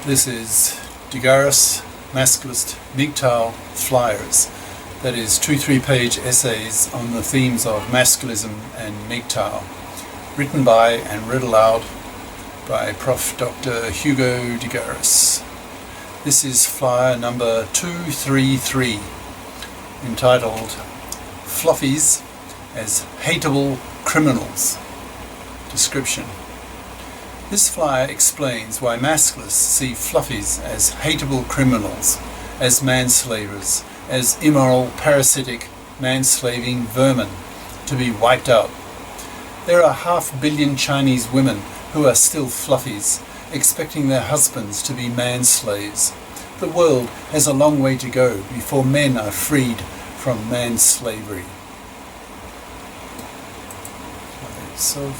This is GARIS, Masculist, MGTOW flyers. That is 2 3-page essays on the themes of masculism and MGTOW, written by and read aloud by Prof. Dr. Hugo de Garis. This is flyer number 233, entitled Fluffies as Hatable Criminals. Description. This flyer explains why masculists see fluffies as hateable criminals, as manslavers, as immoral, parasitic, manslaving vermin, to be wiped out. There are 500 million Chinese women who are still fluffies, expecting their husbands to be manslaves. The world has a long way to go before men are freed from manslavery. So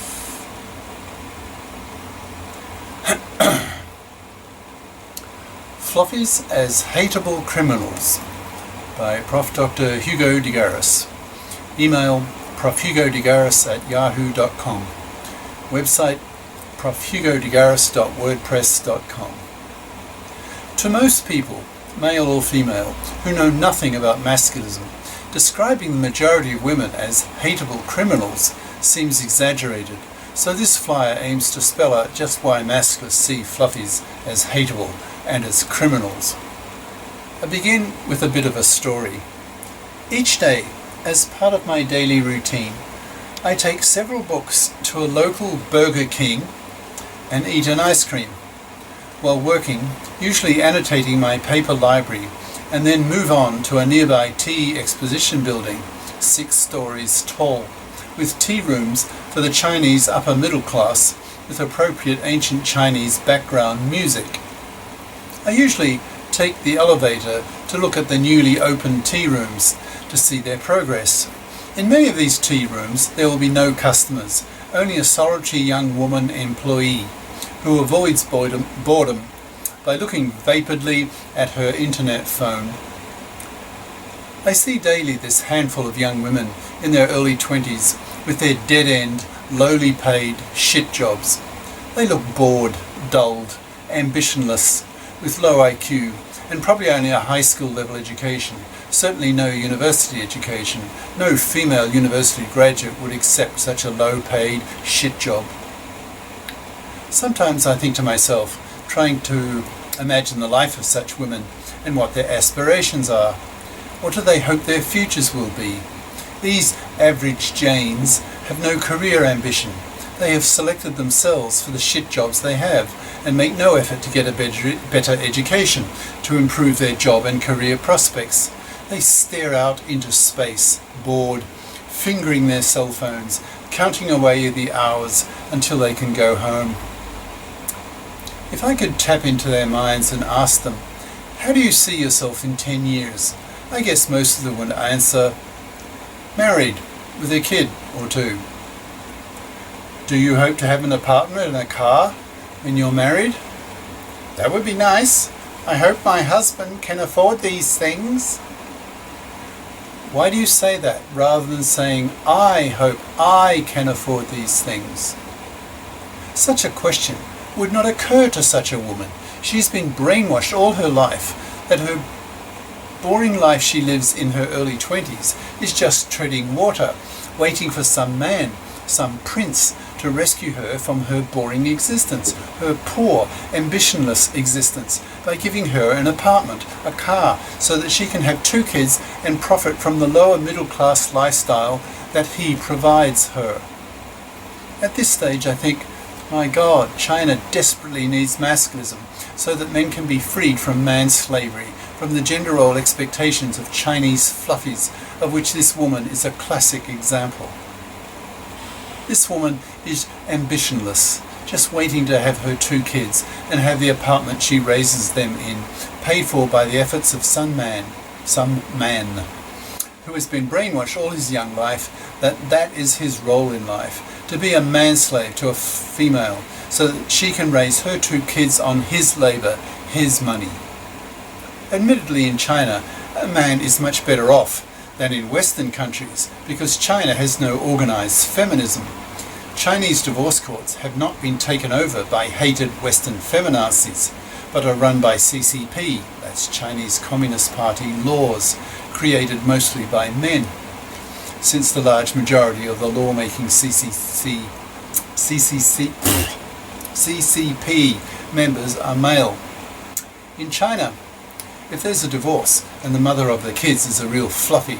Fluffies as Hateable Criminals by Prof. Dr. Hugo de Garis. Email profhugodegaris@yahoo.com. Website profhugodegaris.wordpress.com. To most people, male or female, who know nothing about masculism, describing the majority of women as hateable criminals seems exaggerated, so this flyer aims to spell out just why masculists see fluffies as hateable and as criminals. I begin with a bit of a story. Each day, as part of my daily routine, I take several books to a local Burger King and eat an ice cream. While working, usually annotating my paper library, and then move on to a nearby tea exposition building, 6 stories tall, with tea rooms for the Chinese upper middle class with appropriate ancient Chinese background music. I usually take the elevator to look at the newly opened tea rooms to see their progress. In many of these tea rooms there will be no customers, only a solitary young woman employee who avoids boredom by looking vapidly at her internet phone. I see daily this handful of young women in their early 20s with their dead-end, lowly paid shit jobs. They look bored, dulled, ambitionless, with low IQ, and probably only a high school level education, certainly no university education. No female university graduate would accept such a low paid shit job. Sometimes I think to myself, trying to imagine the life of such women and what their aspirations are. What do they hope their futures will be? These average Janes have no career ambition. They have selected themselves for the shit jobs they have and make no effort to get a better education to improve their job and career prospects. They stare out into space, bored, fingering their cell phones, counting away the hours until they can go home. If I could tap into their minds and ask them, how do you see yourself in 10 years? I guess most of them would answer, married, with a kid or 2. Do you hope to have an apartment and a car when you're married? That would be nice. I hope my husband can afford these things. Why do you say that rather than saying, I hope I can afford these things? Such a question would not occur to such a woman. She's been brainwashed all her life that her boring life she lives in her early 20s is just treading water, waiting for some man, some prince, to rescue her from her boring existence, her poor, ambitionless existence, by giving her an apartment, a car, so that she can have 2 kids and profit from the lower middle class lifestyle that he provides her. At this stage I think, my God, China desperately needs masculism so that men can be freed from manslavery, from the gender role expectations of Chinese fluffies, of which this woman is a classic example. This woman is ambitionless, just waiting to have her 2 kids and have the apartment she raises them in, paid for by the efforts of some man, who has been brainwashed all his young life that is his role in life, to be a manslave to a female, so that she can raise her 2 kids on his labour, his money. Admittedly, in China, a man is much better off than in Western countries because China has no organised feminism. Chinese divorce courts have not been taken over by hated Western feminazis, but are run by CCP, that's Chinese Communist Party, laws, created mostly by men, since the large majority of the law-making CCP members are male. In China, if there's a divorce and the mother of the kids is a real fluffy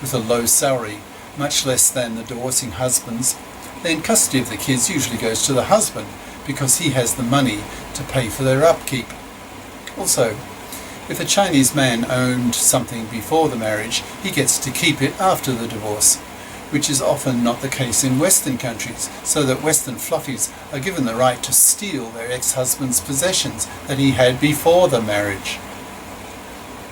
with a low salary, much less than the divorcing husband's, then custody of the kids usually goes to the husband because he has the money to pay for their upkeep. Also, if a Chinese man owned something before the marriage, he gets to keep it after the divorce, which is often not the case in Western countries, so that Western fluffies are given the right to steal their ex-husband's possessions that he had before the marriage.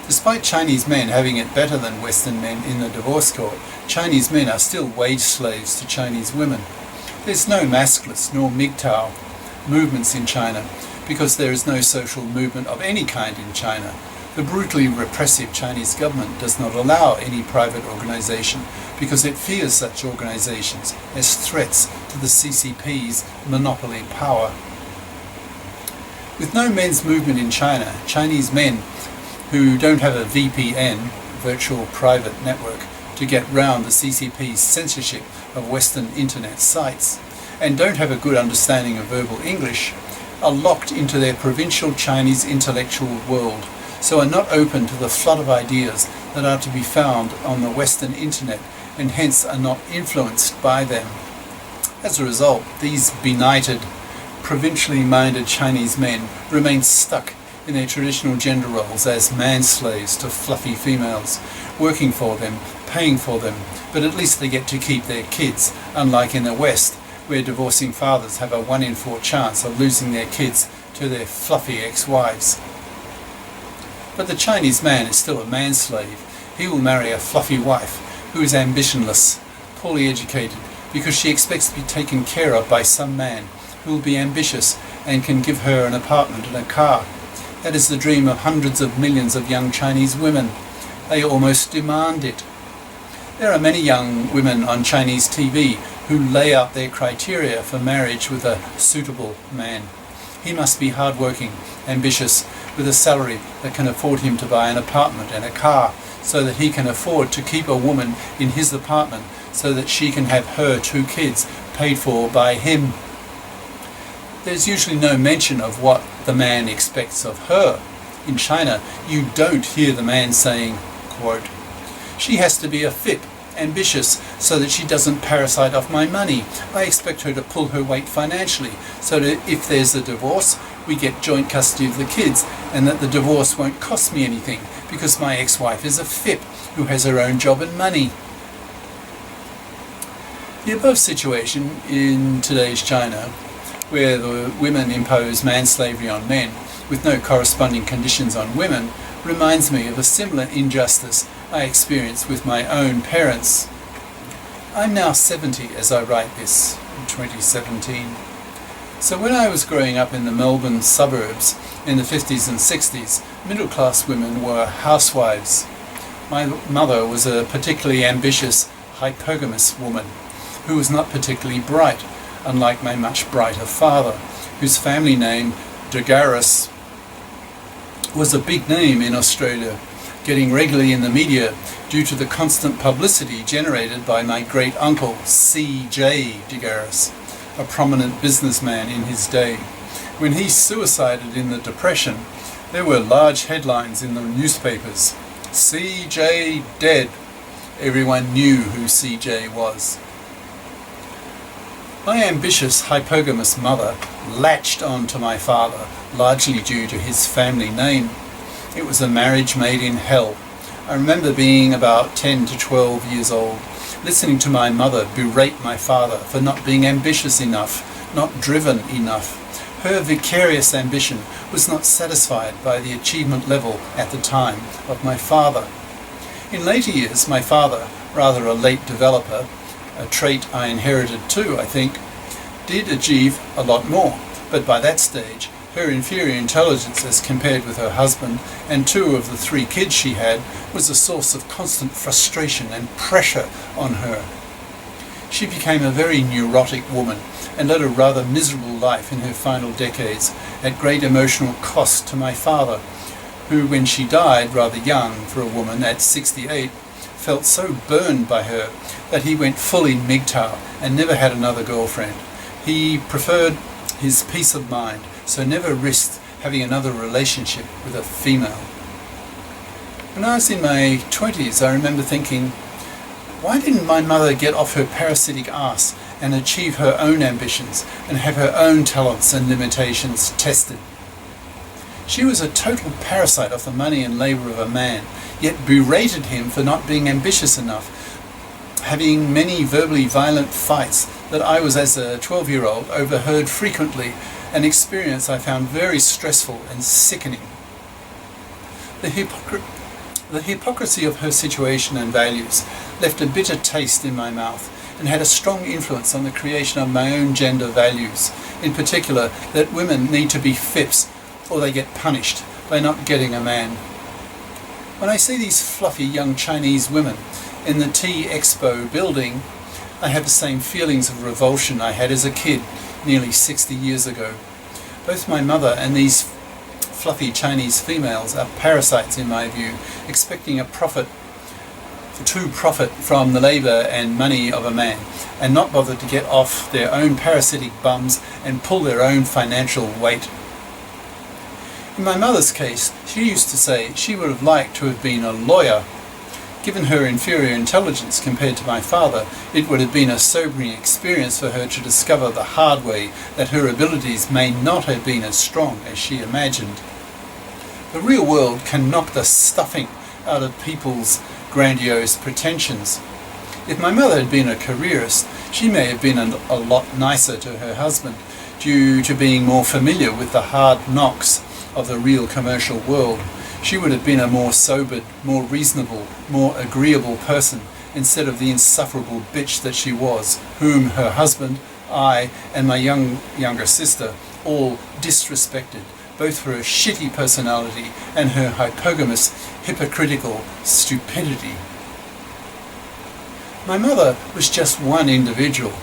Despite Chinese men having it better than Western men in the divorce court, Chinese men are still wage slaves to Chinese women. There's no masculist nor MGTOW movements in China because there is no social movement of any kind in China. The brutally repressive Chinese government does not allow any private organization because it fears such organizations as threats to the CCP's monopoly power. With no men's movement in China, Chinese men who don't have a VPN, virtual private network, to get round the CCP's censorship of Western internet sites, and don't have a good understanding of verbal English, are locked into their provincial Chinese intellectual world, so are not open to the flood of ideas that are to be found on the Western internet, and hence are not influenced by them. As a result, these benighted, provincially minded Chinese men remain stuck in their traditional gender roles as manslaves to fluffy females, working for them, paying for them, but at least they get to keep their kids, unlike in the West, where divorcing fathers have a 1 in 4 chance of losing their kids to their fluffy ex-wives. But the Chinese man is still a manslave. He will marry a fluffy wife who is ambitionless, poorly educated, because she expects to be taken care of by some man who will be ambitious and can give her an apartment and a car. That is the dream of hundreds of millions of young Chinese women. They almost demand it. There are many young women on Chinese TV who lay out their criteria for marriage with a suitable man. He must be hardworking, ambitious, with a salary that can afford him to buy an apartment and a car, so that he can afford to keep a woman in his apartment so that she can have her 2 kids paid for by him. There's usually no mention of what the man expects of her. In China, you don't hear the man saying, quote, "She has to be a fip, ambitious, so that she doesn't parasite off my money. I expect her to pull her weight financially, so that if there's a divorce, we get joint custody of the kids, and that the divorce won't cost me anything, because my ex-wife is a fip who has her own job and money." The above situation in today's China, where the women impose manslavery on men with no corresponding conditions on women, reminds me of a similar injustice I experienced with my own parents. I'm now 70 as I write this, in 2017. So when I was growing up in the Melbourne suburbs in the 50s and 60s, middle-class women were housewives. My mother was a particularly ambitious, hypergamous woman who was not particularly bright, unlike my much brighter father, whose family name, GARIS, was a big name in Australia, getting regularly in the media due to the constant publicity generated by my great-uncle, C.J. GARIS, a prominent businessman in his day. When he suicided in the Depression, there were large headlines in the newspapers. C.J. dead. Everyone knew who C.J. was. My ambitious, hypergamous mother latched on to my father, largely due to his family name. It was a marriage made in hell. I remember being about 10 to 12 years old, listening to my mother berate my father for not being ambitious enough, not driven enough. Her vicarious ambition was not satisfied by the achievement level at the time of my father. In later years, my father, rather a late developer, a trait I inherited too, I think, did achieve a lot more, but by that stage her inferior intelligence as compared with her husband and 2 of the 3 kids she had was a source of constant frustration and pressure on her. She became a very neurotic woman and led a rather miserable life in her final decades, at great emotional cost to my father, who, when she died, rather young for a woman, at 68, felt so burned by her that he went fully MGTOW and never had another girlfriend. He preferred his peace of mind, so never risked having another relationship with a female. When I was in my 20s, I remember thinking, why didn't my mother get off her parasitic ass and achieve her own ambitions and have her own talents and limitations tested? She was a total parasite of the money and labour of a man, yet berated him for not being ambitious enough, having many verbally violent fights that I was, as a 12-year-old, overheard frequently, an experience I found very stressful and sickening. The hypocrisy of her situation and values left a bitter taste in my mouth and had a strong influence on the creation of my own gender values, in particular that women need to be fips or they get punished by not getting a man. When I see these fluffy young Chinese women in the Tea Expo building, I have the same feelings of revulsion I had as a kid nearly 60 years ago. Both my mother and these fluffy Chinese females are parasites in my view, expecting to profit from the labour and money of a man, and not bother to get off their own parasitic bums and pull their own financial weight. In my mother's case, she used to say she would have liked to have been a lawyer. Given her inferior intelligence compared to my father, it would have been a sobering experience for her to discover the hard way that her abilities may not have been as strong as she imagined. The real world can knock the stuffing out of people's grandiose pretensions. If my mother had been a careerist, she may have been a lot nicer to her husband, due to being more familiar with the hard knocks of the real commercial world. She would have been a more sobered, more reasonable, more agreeable person, instead of the insufferable bitch that she was, whom her husband, I, and my younger sister all disrespected, both for her shitty personality and her hypogamous, hypocritical stupidity. My mother was just one individual.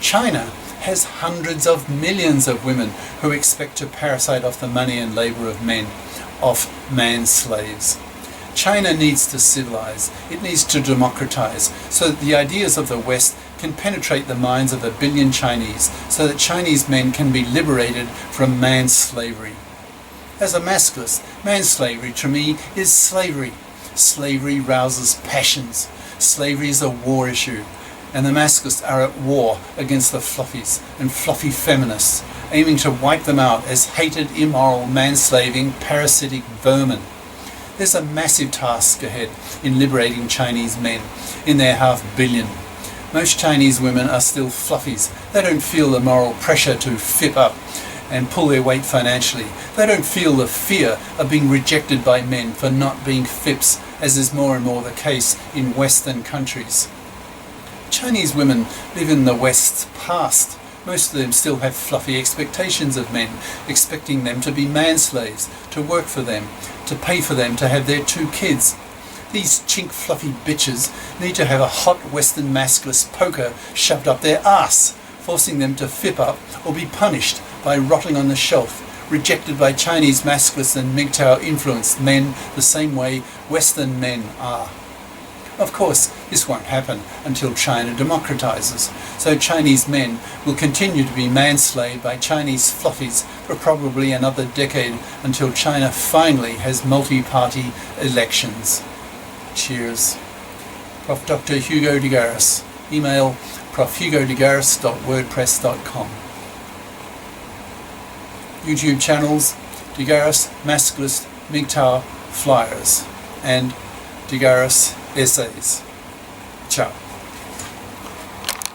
China has hundreds of millions of women who expect to parasite off the money and labour of men, of manslaves. China needs to civilize, it needs to democratize, so that the ideas of the West can penetrate the minds of 1 billion Chinese, so that Chinese men can be liberated from manslavery. As a masculist, manslavery to me is slavery. Slavery rouses passions. Slavery is a war issue, and the masculists are at war against the fluffies and fluffy feminists, aiming to wipe them out as hated, immoral, manslaving, parasitic vermin. There's a massive task ahead in liberating Chinese men in their 500 million. Most Chinese women are still fluffies. They don't feel the moral pressure to fip up and pull their weight financially. They don't feel the fear of being rejected by men for not being fips, as is more and more the case in Western countries. Chinese women live in the West's past. Most of them still have fluffy expectations of men, expecting them to be manslaves, to work for them, to pay for them to have their 2 kids. These chink fluffy bitches need to have a hot Western masculist poker shoved up their ass, forcing them to fip up or be punished by rotting on the shelf, rejected by Chinese masculists and MGTOW influenced men the same way Western men are. Of course, this won't happen until China democratizes, so Chinese men will continue to be manslaved by Chinese fluffies for probably another decade, until China finally has multi-party elections. Cheers. Prof. Dr. Hugo de GARIS. Email profhugodegaris.wordpress.com. YouTube channels: de GARIS, Masculist, MGTOW, Flyers, and de GARIS Essays. Ciao.